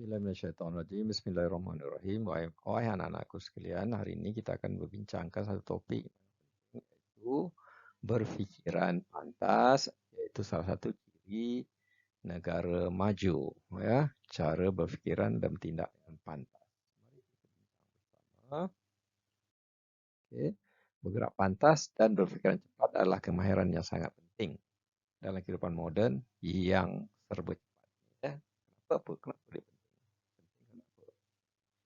A'udzubillahiminasyaitonirrajim. Bismillahirrahmanirrahim. Wahai anak-anakku sekalian, hari ini kita akan berbincangkan satu topik, yaitu berfikiran pantas, yaitu salah satu ciri negara maju, ya, cara berfikiran dan tindak yang pantas. Mari kita bincang bersama. Okey. Bergerak pantas dan berfikiran cepat adalah kemahiran yang sangat penting dalam kehidupan moden yang serba cepat. Ya. Kenapa dia penting? Kenapa?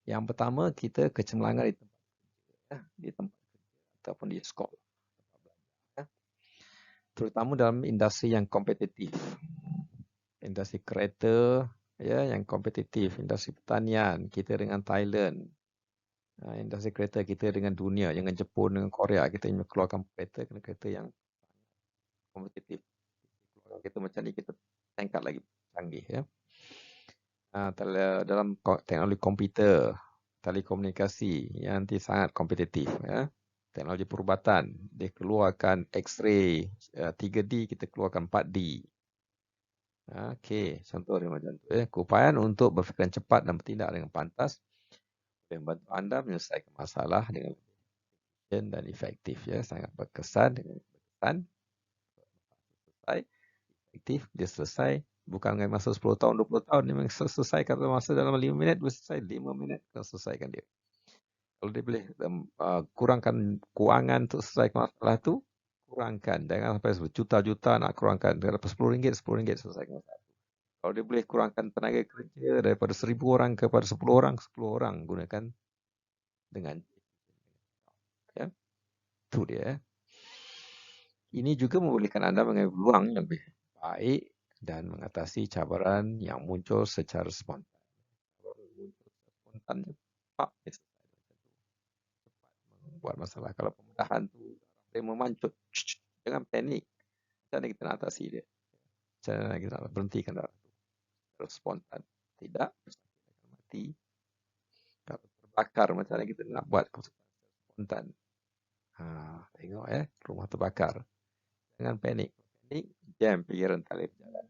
Yang pertama, kita kecemerlangan di tempat kerja, di tempat kerja ataupun di sekolah, tempat belajar, ya. Terutama dalam industri yang kompetitif, industri kereta, ya, yang kompetitif, industri pertanian kita dengan Thailand, industri kereta kita dengan dunia, dengan Jepun, dengan Korea, kita keluarkan kereta yang kompetitif. Kalau kita macam ni, kita tingkat lagi canggih, ya. Dalam teknologi komputer, telekomunikasi yang nanti sangat kompetitif, ya. Teknologi perubatan, dia keluarkan X-ray 3D, kita keluarkan 4D. Okey, contoh dia macam tu, ya. Keupayaan untuk berfikiran cepat dan bertindak dengan pantas boleh membantu anda menyelesaikan masalah dengan efisien dan efektif, ya. Sangat berkesan, selesai, efektif, dia selesai. Bukan dengan masa 10 tahun, 20 tahun. Dia memang selesai kata masa dalam 5 minit, dia selesai 5 minit, kita selesaikan dia. Kalau dia boleh kurangkan kewangan untuk selesaikan masalah tu, kurangkan. Jangan sampai berjuta-juta nak kurangkan. Daripada RM10, RM10 selesaikan masalah tu. Kalau dia boleh kurangkan tenaga kerja daripada 1,000 orang kepada 10 orang, 10 orang gunakan dengan, ya. Itu dia. Ini juga membolehkan anda mengambil peluang yang lebih baik dan mengatasi cabaran yang muncul secara spontan. Kalau muncul secara spontan, cepat membuat masalah. Kalau pemudahan tu dia memancut, jangan panik. Macam mana kita nak atasi dia? Macam mana kita nak berhentikan darah tu? Kalau spontan, tidak, akan mati. Kalau terbakar, macam mana kita nak buat spontan? Tengok, rumah terbakar. Jangan panik. Panik, jam fikiran tak boleh berjalan.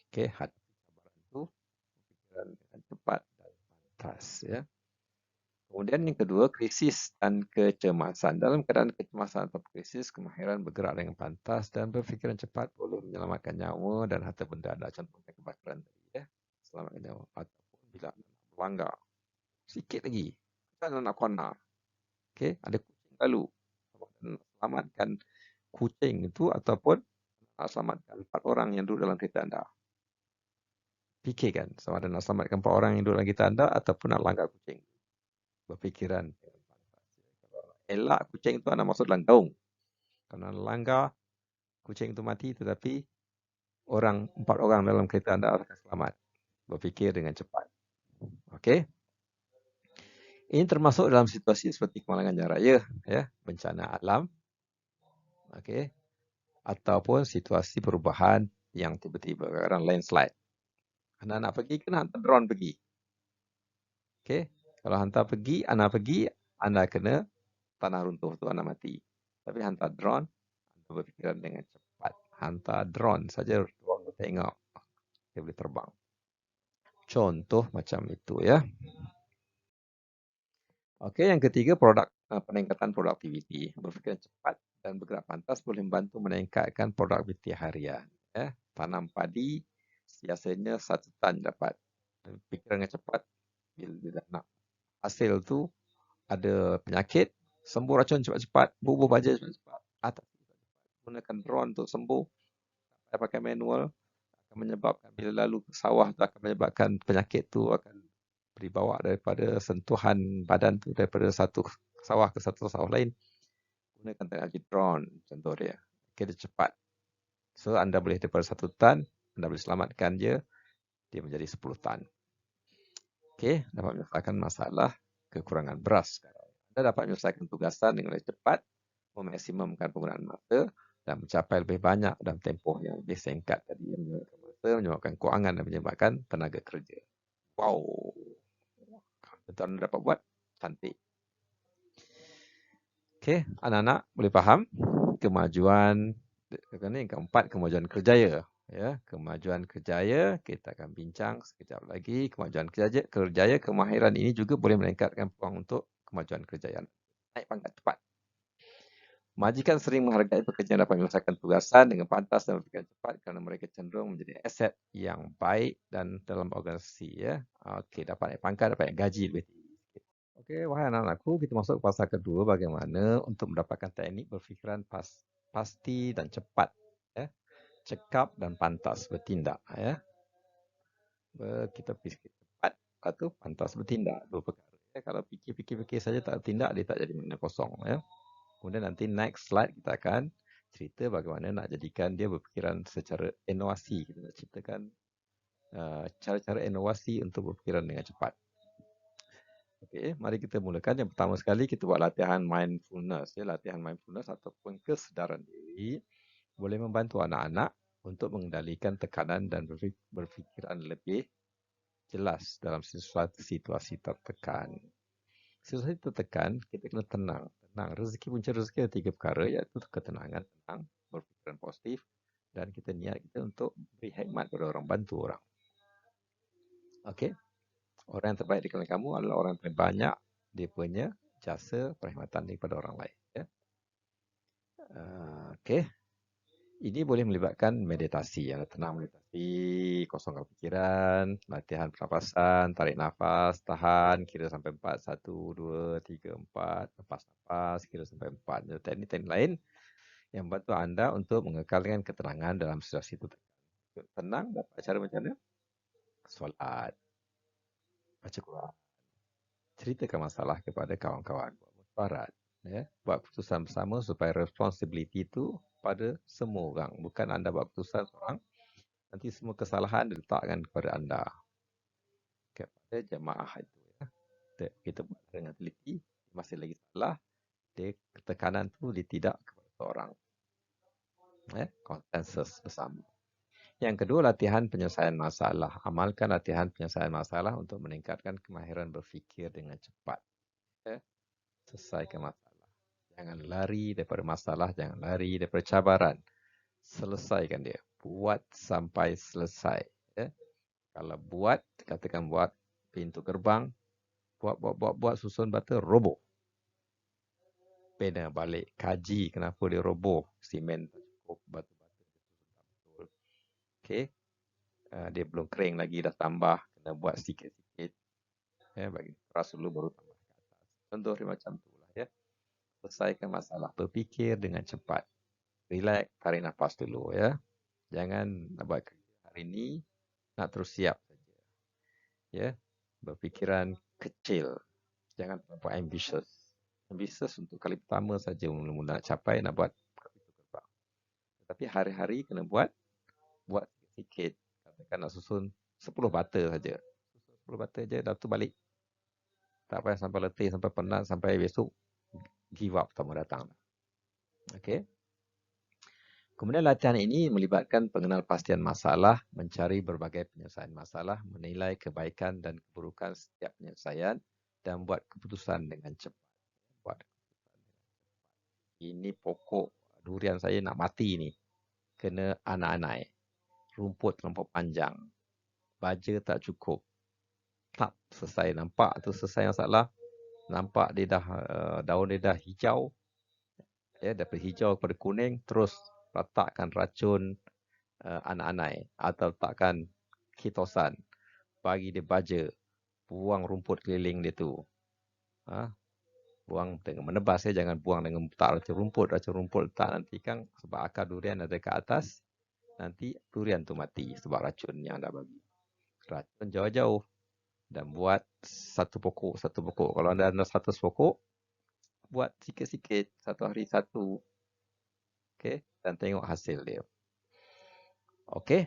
Okey, hadapi cabaran tu, fikiran dengan cepat dan pantas, ya. Kemudian yang kedua, krisis dan kecemasan. Dalam keadaan kecemasan atau krisis, kemahiran bergerak dengan pantas dan berfikiran cepat boleh menyelamatkan nyawa dan harta benda anda. Contohnya kebakaran tadi, ya. Selamatkan nyawa. Ataupun bila melanggar sikit lagi, kan nak corner. Okey, ada kucing lalu. Selamatkan kucing itu ataupun selamatkan 4 orang yang duduk dalam kereta anda. Fikirkan sama ada nak selamatkan 4 orang yang duduk dalam kereta anda ataupun nak langgar kucing. Berfikiran. Kalau elak kucing itu anda masuk dalam gaung. Kalau langgar kucing itu mati, tetapi 4 orang dalam kereta anda akan selamat. Berfikir dengan cepat. Okey. Ini termasuk dalam situasi seperti kemalangan jalan raya, ya, bencana alam. Okey. Ataupun situasi perubahan yang tiba-tiba, kadang landslide. Anda nak pergi, kena hantar drone pergi. Okey. Kalau hantar pergi, anda kena tanah runtuh tu, anda mati. Tapi hantar drone, anda berfikiran dengan cepat. Hantar drone saja, drone tengok. Dia boleh terbang. Contoh macam itu, ya. Okey, yang ketiga, peningkatan produktiviti. Berfikiran cepat dan bergerak pantas boleh membantu meningkatkan produktiviti harian. Ya. Tanam padi, biasanya 1 tan dapat. Fikiran dengan cepat, bila nak hasil tu ada penyakit, sembuh racun cepat-cepat, bubuh baja cepat-cepat, atasi cepat-cepat. Gunakan drone untuk sembuh. Pakai manual akan menyebabkan bila lalu ke sawah tu akan menyebabkan penyakit tu akan dibawa daripada sentuhan badan tu daripada satu sawah ke satu sawah lain. Gunakan teknologi drone contoh dia. Kira cepat. So anda boleh daripada 1 tan, anda boleh selamatkan dia menjadi 10 tan. Okey, dapat menyelesaikan masalah kekurangan beras. Anda dapat menyelesaikan tugasan dengan lebih cepat, memaksimumkan penggunaan masa dan mencapai lebih banyak dalam tempoh yang lebih singkat tadi, yang menyebabkan masa, menyebabkan kewangan dan menyebabkan tenaga kerja. Wow. Tentu anda dapat buat, cantik. Okey, anak-anak boleh faham kemajuan yang keempat, kemajuan kerjaya. Ya, kemajuan kerjaya kita akan bincang sekejap lagi. Kemajuan kerjaya, kemahiran ini juga boleh meningkatkan peluang untuk kemajuan kerjaya. Naik pangkat cepat. Majikan sering menghargai pekerja yang dapat menyelesaikan tugasan dengan pantas dan berfikir cepat kerana mereka cenderung menjadi aset yang baik dan dalam organisasi. Ya. Okey, dapat naik pangkat, dapat naik gaji lebih tinggi. Okey, wahai anak-anakku, kita masuk ke pasal kedua, bagaimana untuk mendapatkan teknik berfikiran pasti dan cepat. Ya. Cekap dan pantas bertindak. Ya. Kita fikir cepat, lepas tu pantas bertindak. Dua perkara. Ya. Kalau fikir-fikir saja tak bertindak, dia tak jadi makna kosong. Ya. Kemudian nanti next slide kita akan cerita bagaimana nak jadikan dia berfikiran secara inovasi. Kita nak ciptakan cara-cara inovasi untuk berfikiran dengan cepat. Okey, mari kita mulakan. Yang pertama sekali kita buat latihan mindfulness. Ya, latihan mindfulness ataupun kesedaran diri boleh membantu anak-anak untuk mengendalikan tekanan dan berfikiran lebih jelas dalam sesuatu situasi tertekan. Situasi tertekan, kita kena tenang. Rezeki, punca rezeki ada 3 perkara, iaitu ketenangan, tenang, berfikiran positif dan kita niat kita untuk beri khidmat kepada orang, bantu orang. Okey. Orang yang terbaik di kalangan kamu adalah orang yang paling banyak dia punya jasa perkhidmatan daripada orang lain. Ya. Okey. Ini boleh melibatkan meditasi. Tenang meditasi, kosongkan fikiran, latihan pernafasan, tarik nafas, tahan, kira sampai 4, 1, 2, 3, 4, lepas nafas, kira sampai 4. Teknik-teknik lain yang membantu anda untuk mengekalkan ketenangan dalam situasi itu. Tenang, dapat cara macam mana? Solat, baca Quran, ceritakan masalah kepada kawan-kawan, buat musyawarah, ya, buat keputusan bersama supaya responsibility itu pada semua orang. Bukan anda buat keputusan seorang, nanti semua kesalahan diletakkan kepada anda, kepada jemaah itu. Ya. Kita buat dengan teliti, masih lagi salah, tekanan itu tidak kepada seorang. Ya, konsensus bersama. Yang kedua, latihan penyelesaian masalah. Amalkan latihan penyelesaian masalah untuk meningkatkan kemahiran berfikir dengan cepat. Ya. Selesaikan masalah. Jangan lari daripada masalah, jangan lari daripada cabaran. Selesaikan dia. Buat sampai selesai. Ya. Kalau buat, katakan buat pintu gerbang, buat, susun bata, roboh. Bina balik, kaji kenapa dia roboh. Simen tak cukup, batu-batu betul. Okey. Dia belum kering lagi, dah tambah. Kena buat sikit-sikit. Ya, bagi keras dulu baru tambah ke atas. Contoh dia macam tu lah. Ya. Selesaikan masalah. Berfikir dengan cepat. Relax, tarik nafas dulu. Ya. Jangan nak buat kerja hari ni, nak terus siap saja. Ya. Berfikiran kecil. Jangan terlalu ambitious. Ambitious untuk kali pertama saja mula-mula nak capai, nak buat pintu gerbang. Tapi hari-hari kena buat sikit-sikit. Katakan nak susun 10 bata saja. 10 bata saja, dah tu balik. Tak payah sampai letih, sampai penat, sampai besok give up tamu datang. Okey. Kemudian latihan ini melibatkan pengenalpastian masalah, mencari berbagai penyelesaian masalah, menilai kebaikan dan keburukan setiap penyelesaian dan buat keputusan dengan cepat. Ini pokok durian saya nak mati ni. Kena anak-anak. Rumput terlampau panjang. Baja tak cukup. Tak selesai. Nampak tu selesai masalah. Nampak dia dah daun dia dah hijau. Ya, daripada hijau kepada kuning, terus letakkan racun anak-anak atau letakkan kitosan. Bagi dia baja. Buang rumput keliling dia tu. Buang dengan menebas, jangan buang dengan letak racun rumput. Racun rumput letak nanti kan sebab akar durian ada ke atas. Nanti durian tu mati sebab racun yang anda bagi. Racun jauh-jauh. Dan buat satu pokok. Kalau anda ada 100 pokok, buat sikit-sikit. Satu hari satu. Okey. Dan tengok hasil dia. Okey.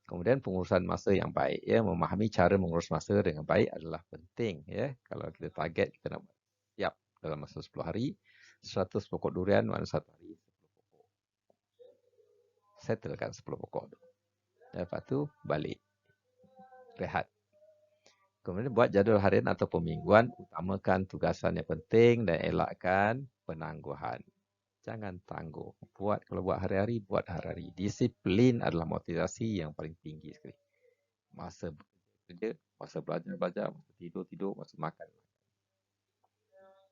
Kemudian pengurusan masa yang baik. Ya. Memahami cara mengurus masa dengan baik adalah penting. Ya. Kalau kita target, kita nak siap dalam masa 10 hari. 100 pokok durian, maknanya satu hari 10 pokok. Settlekan 10 pokok tu. Lepas tu, balik. Rehat. Kemudian buat jadual harian atau mingguan, utamakan tugasan yang penting dan elakkan penangguhan. Jangan tangguh. Kalau buat hari-hari, buat hari-hari. Disiplin adalah motivasi yang paling tinggi sekali. Masa bekerja, masa belajar, masa tidur, masa makan.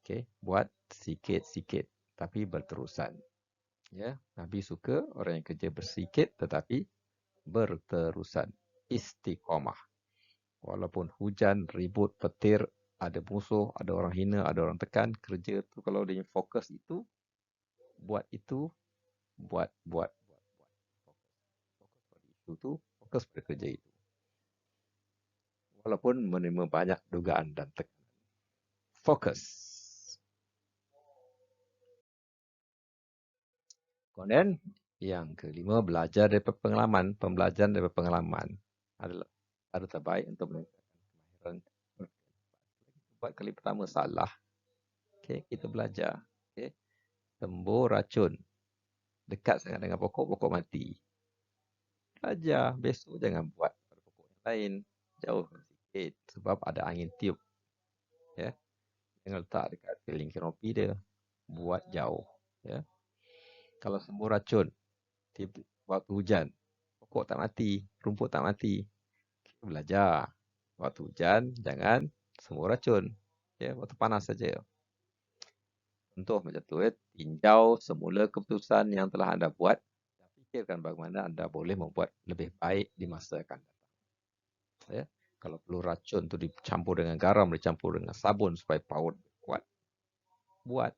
Okey, buat sikit-sikit tapi berterusan. Ya, Nabi suka orang yang kerja bersikit tetapi berterusan. Istiqamah. Walaupun hujan, ribut, petir, ada musuh, ada orang hina, ada orang tekan, kerja tu kalau dia fokus itu, buat itu, buat. Fokus pada isu tu, fokus pada kerja itu. Walaupun menerima banyak dugaan dan tekanan. Fokus. Kemudian yang kelima, belajar daripada pengalaman. Pembelajaran daripada pengalaman adalah cara terbaik untuk meningkatkan kemahiran. Buat kali pertama salah. Okay, kita belajar. Okay. Tembur racun. Dekat sangat dengan pokok, pokok mati. Belajar. Besok jangan buat pada pokok yang lain. Jauh sikit. Sebab ada angin tiup. Ya. Jangan letak dekat keliling kanopi dia. Buat jauh. Ya. Kalau semua racun, waktu hujan, pokok tak mati, rumput tak mati. Kita belajar. Waktu hujan, jangan semua racun. Ya, waktu panas saja. Contoh macam tu, tinjau semula keputusan yang telah anda buat dan fikirkan bagaimana anda boleh membuat lebih baik di masa akan datang. Ya. Kalau perlu racun tu dicampur dengan garam, dicampur dengan sabun supaya power kuat. Buat.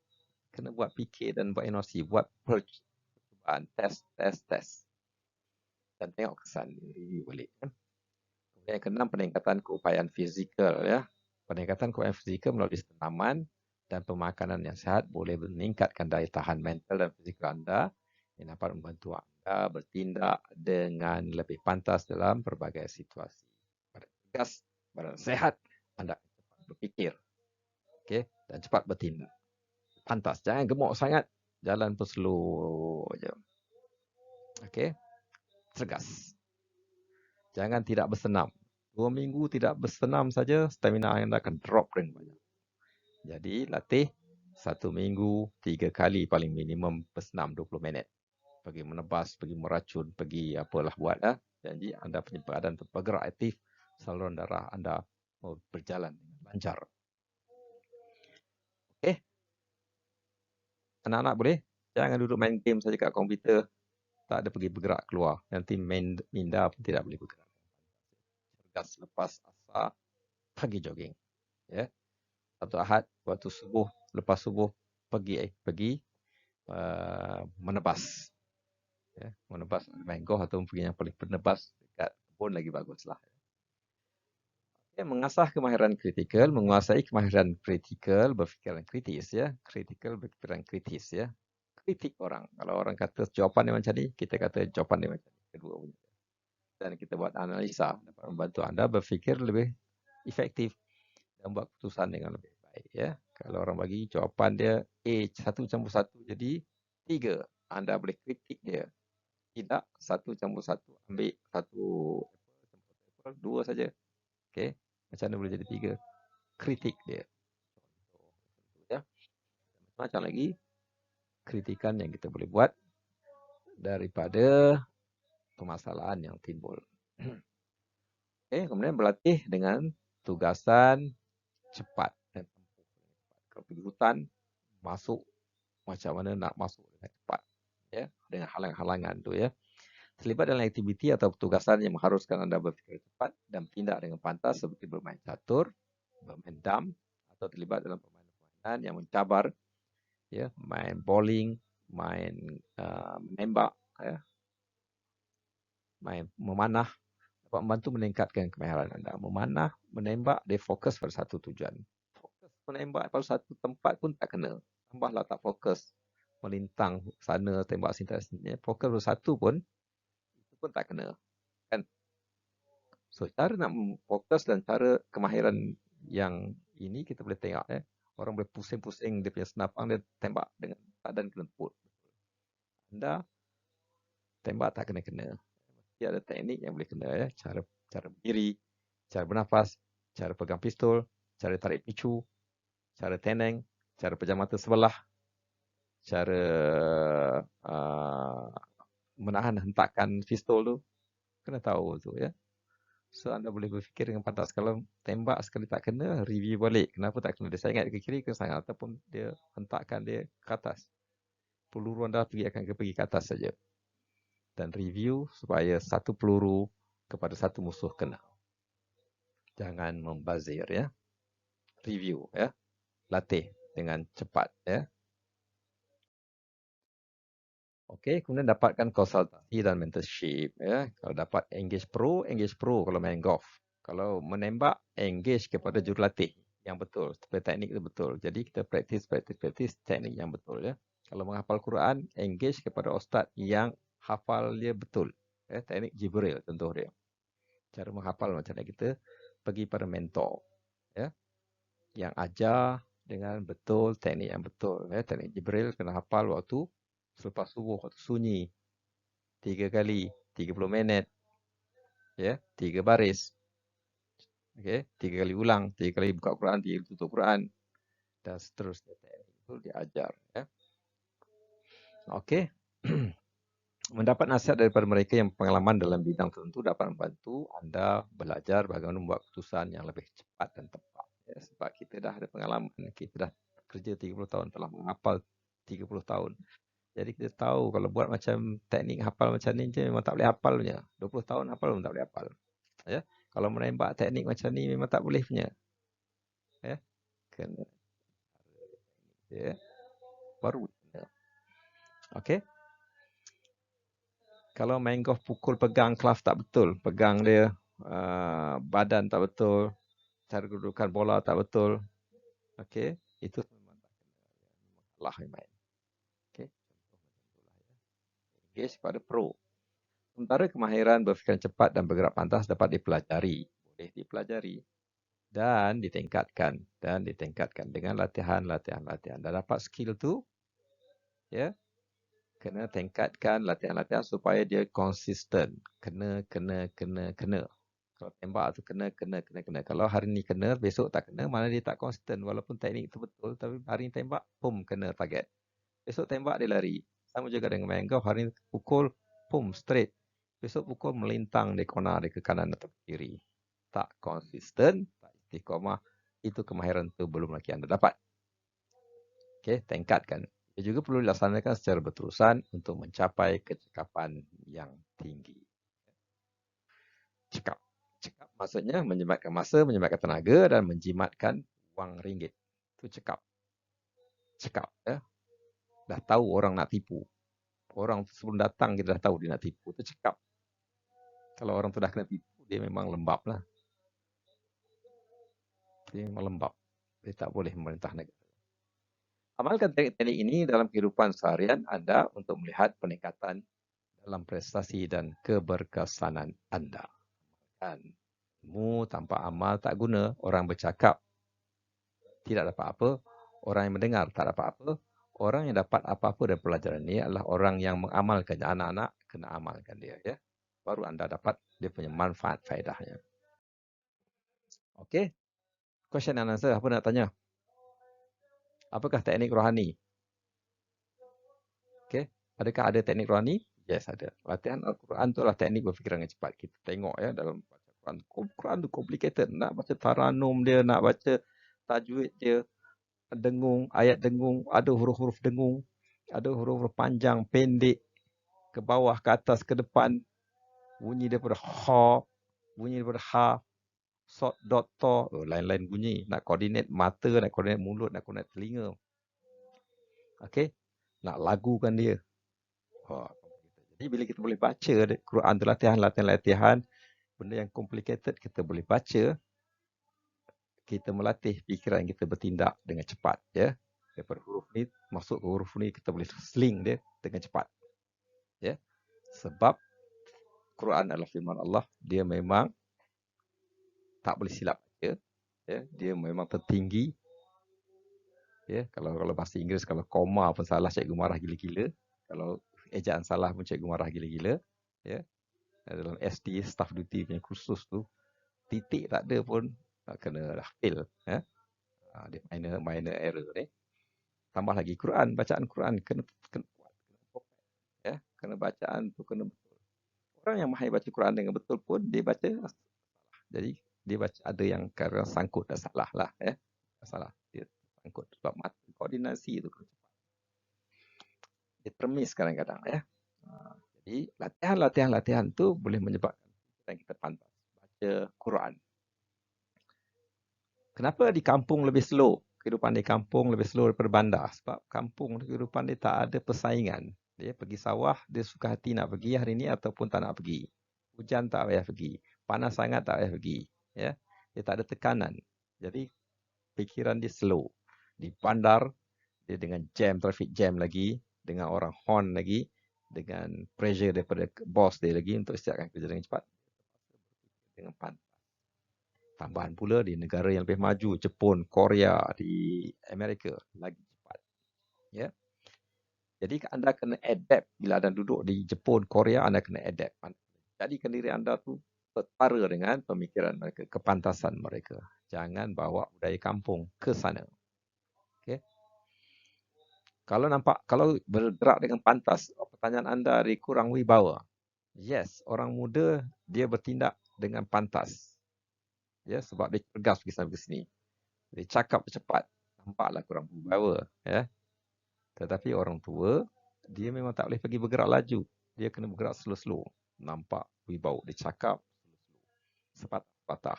Kena buat fikir dan buat NOC. Buat percubaan. Test. Dan tengok kesan. Review balik. Kemudian yang keenam, peningkatan keupayaan fizikal. Ya. Peningkatan keupayaan fizikal melalui tanaman dan pemakanan yang sihat boleh meningkatkan daya tahan mental dan fizikal anda yang dapat membantu anda bertindak dengan lebih pantas dalam berbagai situasi. Badan tegas, badan sehat, anda akan cepat berfikir, okay, dan cepat bertindak. Pantas, jangan gemuk sangat, jalan pun slow je. Okay, tegas. Jangan tidak bersenam. 2 minggu tidak bersenam saja, stamina anda akan drop dengan banyak. Jadi, latih 1 minggu 3 kali paling minimum bersenam 20 minit. Pergi menebas, pergi meracun, pergi apalah buat. Janji anda punya badan bergerak aktif, saluran darah anda berjalan lancar. Okey. Anak-anak boleh? Jangan duduk main game saja kat komputer. Tak ada pergi bergerak keluar. Nanti minda pun tidak boleh bergerak. Cergas lepas asar, pergi jogging. Ya. Satu Ahad, waktu subuh, lepas subuh, pergi menebas. Ya, menebas main golf atau pergi yang paling penebas dekat kebun lagi baguslah. Ya, mengasah kemahiran kritikal, menguasai kemahiran kritikal berfikiran kritis ya, kritikal berfikiran kritis ya. Kritik orang. Kalau orang kata jawapan dia macam ni, kita kata jawapan dia macam ni. Kedua punya. Dan kita buat analisa dapat membantu anda berfikir lebih efektif dan buat keputusan dengan lebih baik ya. Kalau orang bagi jawapan dia A 1+1 jadi 3, anda boleh kritik dia. Tidak 1+1, ambil 2 saja. Okey, macam mana boleh jadi 3? Kritik dia. Ya. Macam lagi kritikan yang kita boleh buat daripada permasalahan yang timbul. Okey, kemudian berlatih dengan tugasan cepat. Kalau pergi hutan, masuk macam mana nak masuk dengan cepat. Ya, dengan halang-halangan tu ya. Terlibat dalam aktiviti atau tugasan yang mengharuskan anda berfikir cepat dan bertindak dengan pantas seperti bermain catur, bermain dam atau terlibat dalam permainan yang mencabar, ya, main bowling, main menembak, ya, main memanah dapat membantu meningkatkan kemahiran anda. Memanah, menembak, dia fokus pada satu tujuan. Fokus menembak pada satu tempat pun tak kena. Tambahlah tak fokus melintang sana, tembak sini, fokus pada satu pun tak kena. Kan? So, cara nak fokus dan cara kemahiran yang ini kita boleh tengok. Orang boleh pusing-pusing dia punya senapang, dia tembak dengan badan kelemput. Anda tembak tak kena-kena. Mesti ada teknik yang boleh kena. Cara berdiri, cara bernafas, cara pegang pistol, cara tarik picu, cara teneng, cara pejam mata sebelah, cara menahan hentakan pistol tu, kena tahu tu ya. So anda boleh berfikir dengan pantas. Kalau tembak sekali tak kena, review balik. Kenapa tak kena? Dia sangat ke kiri ke sangat ataupun dia hentakkan dia ke atas. Peluru anda pergi ke atas saja. Dan review supaya satu peluru kepada satu musuh kena. Jangan membazir ya. Review ya. Latih dengan cepat ya. Okey, kemudian dapatkan konsultasi dan mentorship ya. Kalau dapat engage pro kalau main golf. Kalau menembak, engage kepada jurulatih yang betul, supaya teknik itu betul. Jadi kita praktis teknik yang betul ya. Kalau menghafal Quran, engage kepada ustaz yang hafal dia betul. Ya, teknik Jibril contoh dia. Cara menghafal macam mana kita pergi pada mentor ya. Yang ajar dengan betul teknik yang betul ya. Teknik Jibril kena hafal waktu selepas subuh, waktu sunyi. 3 kali, 30 minit. Ya, 3 baris. Okey, 3 kali ulang, 3 kali buka Quran, 3 kali tutup Quran dan seterusnya. Teknik itu diajar ya. Okey. Mendapat nasihat daripada mereka yang pengalaman dalam bidang tertentu dapat membantu anda belajar bagaimana membuat keputusan yang lebih cepat dan tepat. Ya, sebab kita dah ada pengalaman, kita dah kerja 30 tahun, telah menghafal 30 tahun. Jadi kita tahu kalau buat macam teknik hafal macam ni je memang tak boleh hafal punya. 20 tahun hafal pun tak boleh hafal. Ya. Kalau menembak teknik macam ni memang tak boleh punya. Ya. Kena ya. Baru. Okey. Kalau main golf pukul pegang club tak betul, pegang dia badan tak betul, cara kedudukan bola tak betul. Okey, itu memang tak kena. Lah main. Okey. Engage pada pro. Sementara kemahiran berfikiran cepat dan bergerak pantas dapat dipelajari, boleh dipelajari dan ditingkatkan dengan latihan. Dan dapat skill tu ya, kena tingkatkan latihan supaya dia konsisten. Kena. Kalau tembak tu kena. Kalau hari ni kena, besok tak kena, mana dia tak konsisten. Walaupun teknik tu betul, tapi hari ni tembak, pum, kena target. Besok tembak dia lari. Sama juga dengan main golf, hari ni pukul, pum, straight. Besok pukul melintang di corner dia ke kanan atau ke kiri. Tak konsisten, tak istiqamah, itu kemahiran tu belum lagi anda dapat. Okey, tingkatkan. Ia juga perlu dilaksanakan secara berterusan untuk mencapai kecekapan yang tinggi. Cekap. Cekap maksudnya menjimatkan masa, menjimatkan tenaga dan menjimatkan wang ringgit. Itu cekap. Cekap ya. Dah tahu orang nak tipu. Orang sebelum datang kita dah tahu dia nak tipu. Itu cekap. Kalau orang tu dah kena tipu, dia memang lembab lah. Dia memang lembab. Dia tak boleh memerintah negara. Amalkan teknik-teknik ini dalam kehidupan seharian anda untuk melihat peningkatan dalam prestasi dan keberkesanan anda. Kan? Ilmu tanpa amal tak guna. Orang bercakap tidak dapat apa. Orang yang mendengar tak dapat apa. Orang yang dapat apa-apa dari pelajaran ini adalah orang yang mengamalkannya. Anak-anak kena amalkan dia. Ya. Baru anda dapat dia punya manfaat faedahnya. Okey. Question and answer. Apa nak tanya? Apakah teknik rohani? Okey. Adakah ada teknik rohani? Yes, ada. Latihan Al-Quran tu adalah teknik berfikiran yang cepat. Kita tengok ya dalam baca Quran. Quran tu complicated. Nak baca taranum dia, nak baca tajwid dia, dengung, ayat dengung, ada huruf-huruf dengung, ada huruf-huruf panjang, pendek, ke bawah, ke atas, ke depan. Bunyi daripada ha, bunyi daripada ha, sod, dot, to, lain-lain bunyi. Nak koordinat mata, nak koordinat mulut, nak koordinat telinga. Okey. Nak lagukan dia. Jadi bila kita boleh baca Quran tu latihan, benda yang complicated kita boleh baca, kita melatih fikiran kita bertindak dengan cepat. Ya. Daripada huruf ni, masuk ke huruf ni, kita boleh sling dia dengan cepat. Ya. Sebab Quran adalah firman Allah, dia memang tak boleh silap baca. Ya. Dia memang tertinggi. Ya. Kalau bahasa Inggeris, kalau koma pun salah, cikgu marah gila-gila. Kalau ejaan salah pun cikgu marah gila-gila. Ya. Dalam SD, staff duty punya kursus tu, titik tak ada pun kena dah fail. Ya. Dia minor error ni. Tambah lagi Quran, bacaan Quran kena kuat, ya, kena bacaan tu kena betul. Orang yang mahir baca Quran dengan betul pun dia baca, jadi dia baca ada yang kira sangkut dah salah lah, ya. Salah dia sangkut sebab mata koordinasi tu dia termis kadang-kadang, ya. Jadi latihan tu boleh menyebabkan kita pantas baca Quran. Kenapa di kampung lebih slow? Kehidupan di kampung lebih slow daripada bandar. Sebab kampung kehidupan dia tak ada persaingan. Dia pergi sawah, dia suka hati nak pergi hari ni ataupun tak nak pergi. Hujan tak payah pergi. Panas sangat tak payah pergi. Ya, dia tak ada tekanan. Jadi fikiran dia slow. Di bandar, dia dengan jam, traffic jam lagi, dengan orang horn lagi, dengan pressure daripada bos dia lagi untuk siapkan kerja dengan cepat. Dengan pantas. Tambahan pula di negara yang lebih maju, Jepun, Korea, di Amerika, lagi cepat. Ya. Jadi anda kena adapt bila anda duduk di Jepun, Korea, anda kena adapt. Jadikan diri anda tu setara dengan pemikiran mereka, kepantasan mereka. Jangan bawa budaya kampung ke sana. Okay. Kalau bergerak dengan pantas, pertanyaan anda kurang wibawa. Yes, orang muda dia bertindak dengan pantas. Ya, sebab dia cergas pergi sana ke sini. Dia cakap cepat, nampaklah kurang berwibawa, ya. Tetapi orang tua, dia memang tak boleh pergi bergerak laju. Dia kena bergerak slow-slow. Nampak wibawa. Dia cakap sepatah-patah.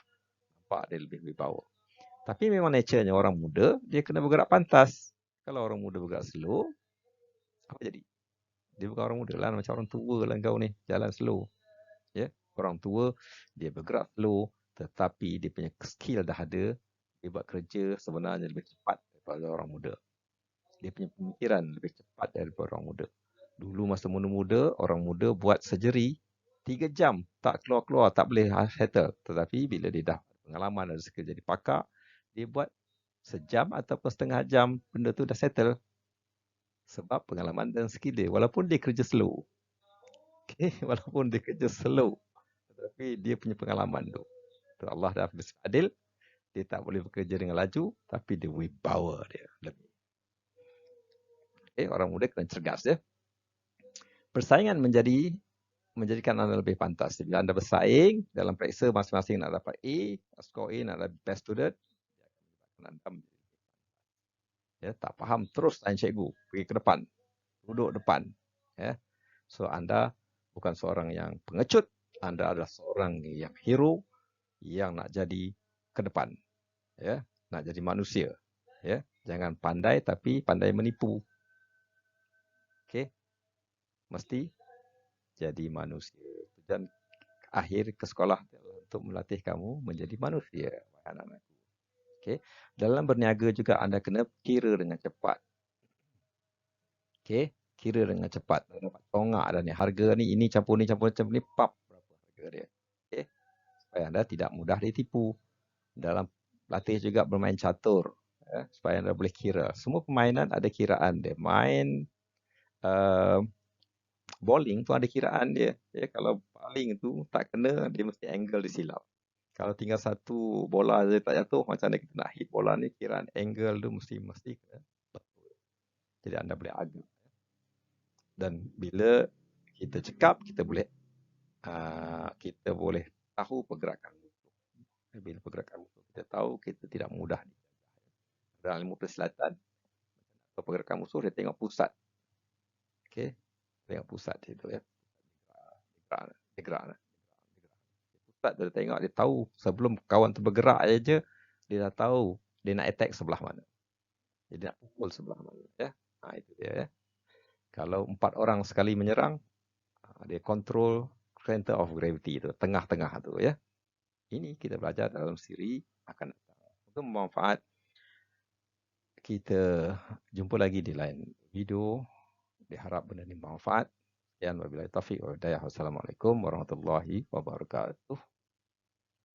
Nampak dia lebih wibawa. Tapi memang nature-nya orang muda, dia kena bergerak pantas. Kalau orang muda bergerak slow, apa jadi? Dia bukan orang muda lah, macam orang tua lah kau ni, jalan slow. Ya, orang tua, dia bergerak slow, tetapi dia punya skill dah ada, dia buat kerja sebenarnya lebih cepat daripada orang muda. Dia punya pemikiran lebih cepat daripada orang muda. Dulu masa muda-muda, orang muda buat surgery 3 jam. Tak keluar-keluar, tak boleh settle. Tetapi bila dia dah pengalaman, ada skill jadi pakar, dia buat sejam ataupun setengah jam, benda tu dah settle. Sebab pengalaman dan skill dia. Walaupun dia kerja slow. Okay? Walaupun dia kerja slow. Tetapi dia punya pengalaman tu. Allah dah adil. Dia tak boleh bekerja dengan laju, tapi dia wibawa dia lebih. Okay, orang muda kena cergas ya. Persaingan menjadikan anda lebih pantas. Bila anda bersaing dalam periksa masing-masing nak dapat A, skor A, nak dapat best student, anda ya, tak faham terus tanya cikgu, pergi ke depan, duduk depan. Ya. So anda bukan seorang yang pengecut, anda adalah seorang yang hero yang nak jadi ke depan. Ya, nak jadi manusia. Ya, jangan pandai tapi pandai menipu. Okey. Mesti jadi manusia. Dan akhir ke sekolah untuk melatih kamu menjadi manusia, anak-anakku. Okey. Dalam berniaga juga anda kena kira dengan cepat. Okey, kira dengan cepat. Dapat tongak dah ni, harga ni ini campur ni, pap berapa harga dia. Okey. Supaya anda tidak mudah ditipu. Dalam latih juga bermain catur, ya, supaya anda boleh kira. Semua permainan ada kiraan dia. Main bowling tu ada kiraan dia. Ya, kalau baling tu tak kena, dia mesti angle disilap. Kalau tinggal satu bola je tak jatuh, macam mana kita nak hit bola ni, kiraan angle tu mesti kena betul. Jadi anda boleh agak. Dan bila kita cakap, kita boleh tahu pergerakan musuh. Bila pergerakan musuh kita tahu, kita tidak mudah. Dalam ilmu persilatan, pergerakan musuh dia tengok pusat. Okey, tengok pusat itu ya. Dia gerak. Pusat dia tengok, dia tahu sebelum kawan tu bergerak aja dia dah tahu dia nak attack sebelah mana. Dia nak pukul sebelah mana ya. Itu dia ya. Kalau 4 orang sekali menyerang, dia control center of gravity tu, tengah-tengah tu ya. Ini kita belajar dalam siri akan datang. Untuk bermanfaat, kita jumpa lagi di lain video. Diharap benda ini bermanfaat. Sekian wabillahi taufiq wal hidayah. Wassalamualaikum warahmatullahi wabarakatuh.